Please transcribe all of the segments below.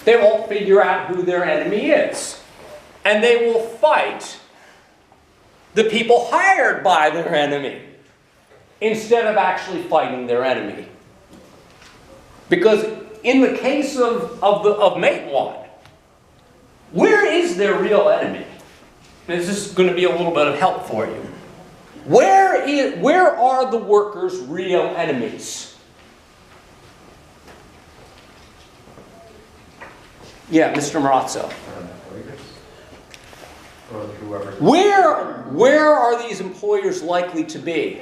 They won't figure out who their enemy is. And they will fight the people hired by their enemy instead of actually fighting their enemy. Because in the case of Matewan, where is their real enemy? This is going to be a little bit of help for you. Where are the workers' real enemies? Yeah, Mr. Marazzo. Where are these employers likely to be?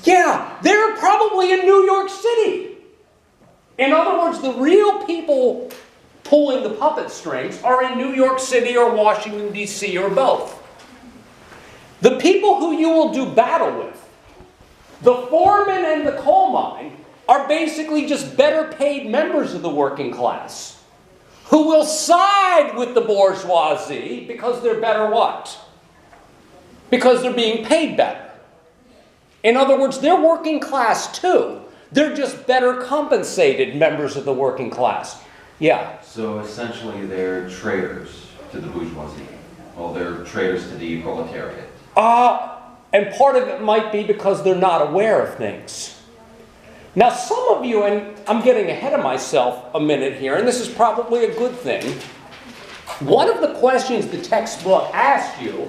Yeah, they're probably in New York City. In other words, the real people pulling the puppet strings are in New York City or Washington, D.C. or both. The people who you will do battle with, the foreman and the coal mine, are basically just better paid members of the working class who will side with the bourgeoisie because they're better what? Because they're being paid better. In other words, they're working class too. They're just better compensated members of the working class. Yeah? So essentially they're traitors to the bourgeoisie. Well, they're traitors to the proletariat. And part of it might be because they're not aware of things. Now some of you, and I'm getting ahead of myself a minute here, and this is probably a good thing. One of the questions the textbook asked you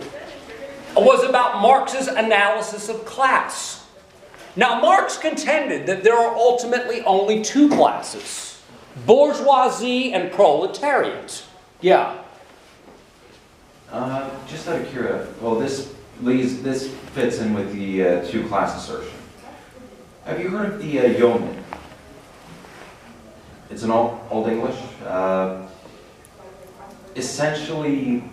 was about Marx's analysis of class. Now Marx contended that there are ultimately only two classes, bourgeoisie and proletariat. Yeah? Just out of curiosity, well this fits in with the two-class assertion. Have you heard of the yeoman? It's an old English. Essentially,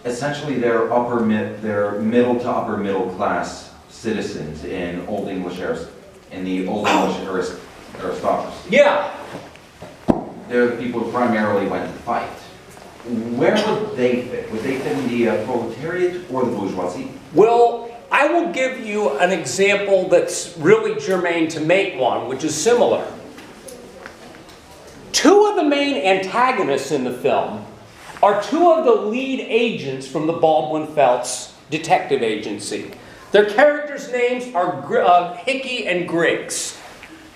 they're middle to upper middle class citizens in Old English aristocracy. Yeah. They're the people who primarily went to fight. Where would they fit? Would they fit in the proletariat or the bourgeoisie? Well, I will give you an example that's really germane to Matewan, which is similar. Two of the main antagonists in the film are two of the lead agents from the Baldwin Felts detective agency. Their characters' names are Hickey and Griggs.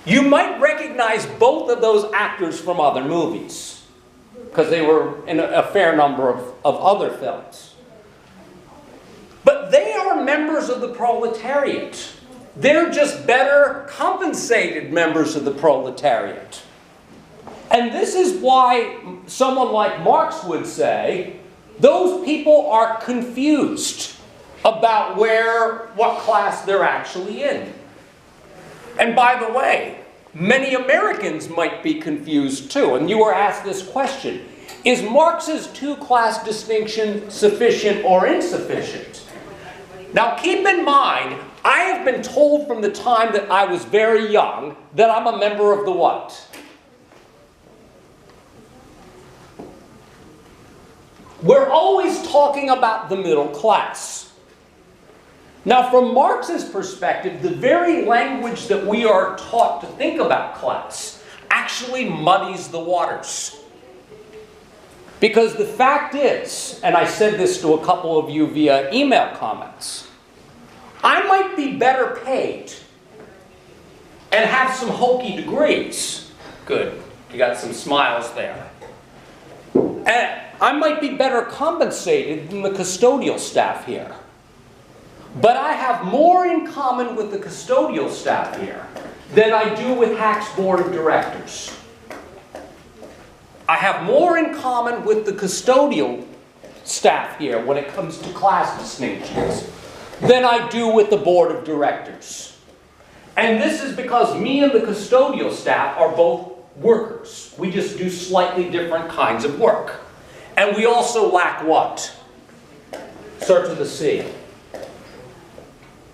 You might recognize both of those actors from other movies, because they were in a fair number of other films. But they are members of the proletariat. They're just better compensated members of the proletariat. And this is why someone like Marx would say, those people are confused about what class they're actually in. And by the way, many Americans might be confused too. And you were asked this question, is Marx's two-class distinction sufficient or insufficient? Now keep in mind, I have been told from the time that I was very young that I'm a member of the what? We're always talking about the middle class. Now from Marx's perspective, the very language that we are taught to think about class actually muddies the waters. Because the fact is, and I said this to a couple of you via email comments, I might be better paid and have some hokey degrees. Good, you got some smiles there. And I might be better compensated than the custodial staff here. But I have more in common with the custodial staff here than I do with Hack's board of directors. I have more in common with the custodial staff here when it comes to class distinctions than I do with the board of directors. And this is because me and the custodial staff are both workers. We just do slightly different kinds of work. And we also lack what? Starts with a C.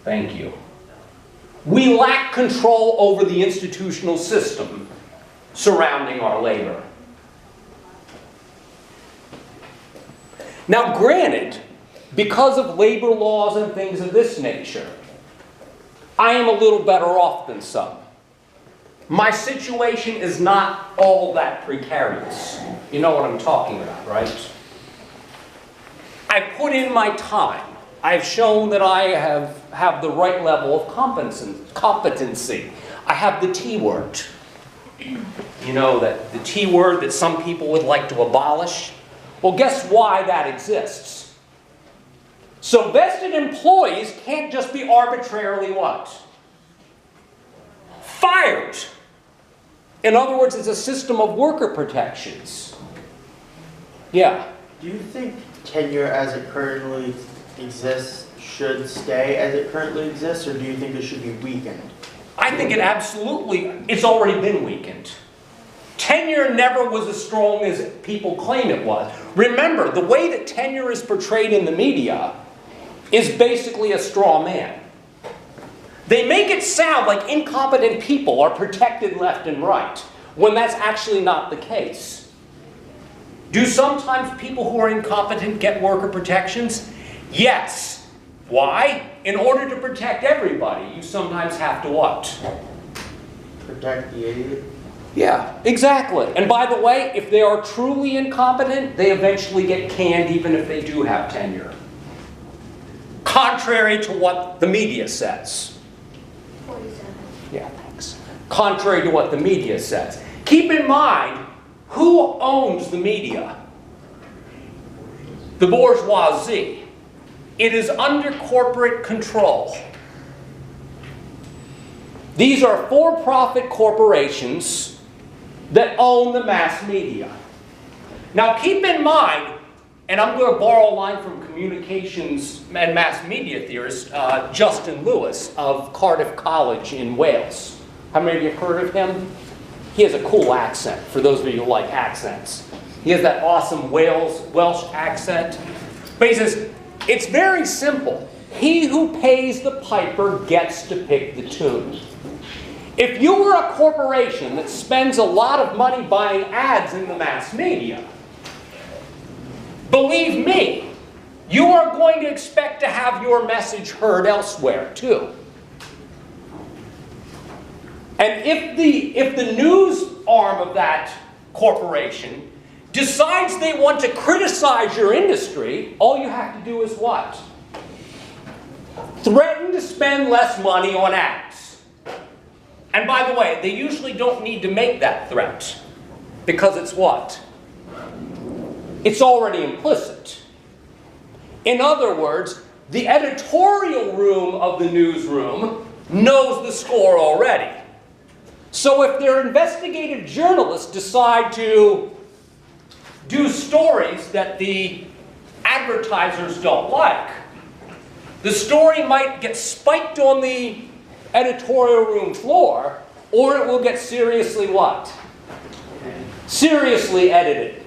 Thank you. We lack control over the institutional system surrounding our labor. Now granted, because of labor laws and things of this nature, I am a little better off than some. my situation is not all that precarious. You know what I'm talking about, right? I've put in my time. I've shown that I have the right level of competency. I have the T word. You know, that the T word that some people would like to abolish. Well, guess why that exists? So vested employees can't just be arbitrarily what? Fired. In other words, it's a system of worker protections. Yeah. Do you think tenure as it currently exists should stay as it currently exists, or do you think it should be weakened? I think it's already been weakened. Tenure never was as strong as people claim it was. Remember, the way that tenure is portrayed in the media is basically a straw man. They make it sound like incompetent people are protected left and right, when that's actually not the case. Do sometimes people who are incompetent get worker protections? Yes. Why? In order to protect everybody, you sometimes have to what? Protect the idiot? Yeah, exactly. And by the way, if they are truly incompetent, they eventually get canned even if they do have tenure. Contrary to what the media says. 47. Yeah, thanks. Contrary to what the media says. Keep in mind, who owns the media? The bourgeoisie. It is under corporate control. These are for-profit corporations that own the mass media. Now keep in mind, and I'm going to borrow a line from communications and mass media theorist Justin Lewis of Cardiff College in Wales. How many of you have heard of him? He has a cool accent, for those of you who like accents. He has that awesome Welsh accent. But he says, it's very simple. He who pays the piper gets to pick the tune. If you were a corporation that spends a lot of money buying ads in the mass media, believe me, you are going to expect to have your message heard elsewhere too. And if the news arm of that corporation decides they want to criticize your industry, all you have to do is what? Threaten to spend less money on ads. And by the way, they usually don't need to make that threat, because it's what? It's already implicit. In other words, the editorial room of the newsroom knows the score already. So if their investigative journalists decide to do stories that the advertisers don't like, the story might get spiked on the editorial room floor, or it will get seriously what? Seriously edited.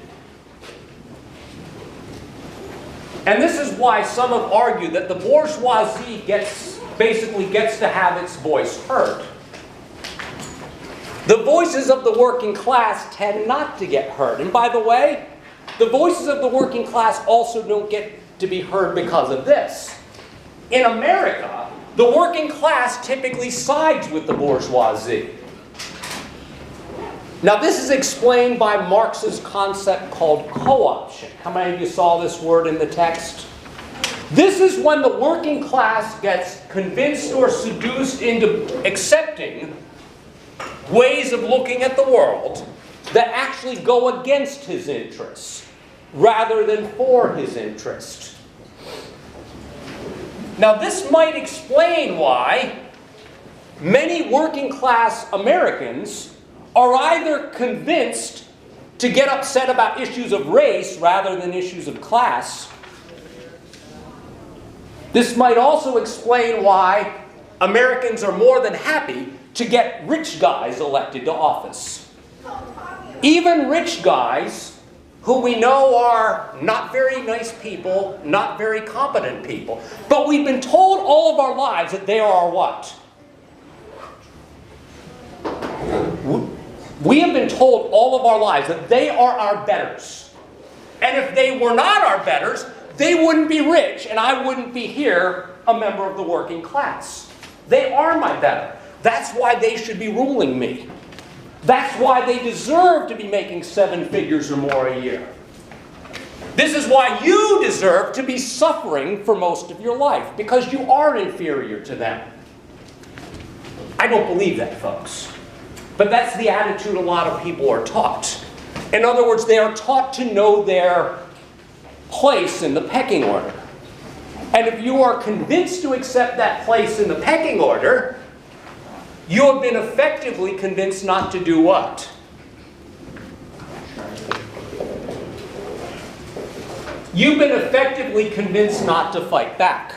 And this is why some have argued that the bourgeoisie basically gets to have its voice heard. The voices of the working class tend not to get heard. And by the way, the voices of the working class also don't get to be heard because of this. In America, the working class typically sides with the bourgeoisie. Now this is explained by Marx's concept called co-option. How many of you saw this word in the text? This is when the working class gets convinced or seduced into accepting ways of looking at the world that actually go against his interests rather than for his interest. Now this might explain why many working class Americans are either convinced to get upset about issues of race rather than issues of class. This might also explain why Americans are more than happy to get rich guys elected to office. Even rich guys who we know are not very nice people, not very competent people. But we've been told all of our lives that they are what? We have been told all of our lives that they are our betters. And if they were not our betters, they wouldn't be rich and I wouldn't be here, a member of the working class. They are my better. That's why they should be ruling me. That's why they deserve to be making 7 figures or more a year. This is why you deserve to be suffering for most of your life, because you are inferior to them. I don't believe that, folks. But that's the attitude a lot of people are taught. In other words, they are taught to know their place in the pecking order. And if you are convinced to accept that place in the pecking order, you have been effectively convinced not to do what? You've been effectively convinced not to fight back.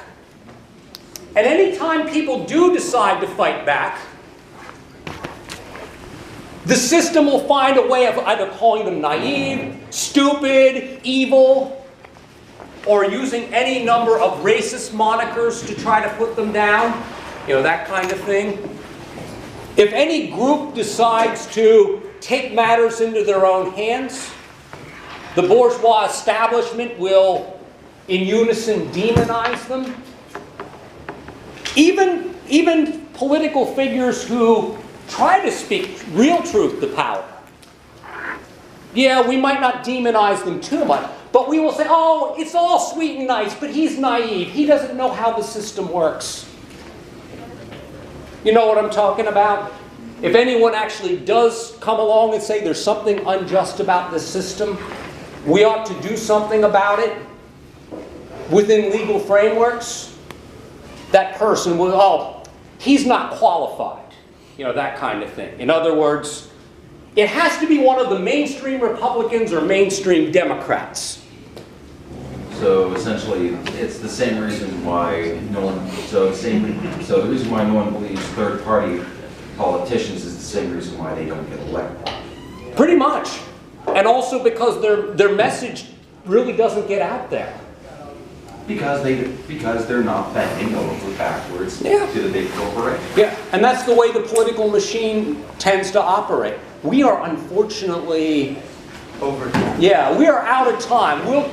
And any time people do decide to fight back, the system will find a way of either calling them naive, stupid, evil, or using any number of racist monikers to try to put them down. You know, that kind of thing. If any group decides to take matters into their own hands, the bourgeois establishment will, in unison, demonize them. Even political figures who try to speak real truth to power. Yeah, we might not demonize them too much, but we will say, oh, it's all sweet and nice, but he's naive. He doesn't know how the system works. You know what I'm talking about? If anyone actually does come along and say there's something unjust about this system, we ought to do something about it within legal frameworks, that person will, oh, he's not qualified. You know, that kind of thing. In other words, it has to be one of the mainstream Republicans or mainstream Democrats. So essentially, it's the same reason why no one. So the reason why no one believes third-party politicians is the same reason why they don't get elected. Pretty much, and also because their message really doesn't get out there. Because they're not bending over backwards to the big corporation. Yeah, and that's the way the political machine tends to operate. We are unfortunately over time. Yeah, we are out of time. We'll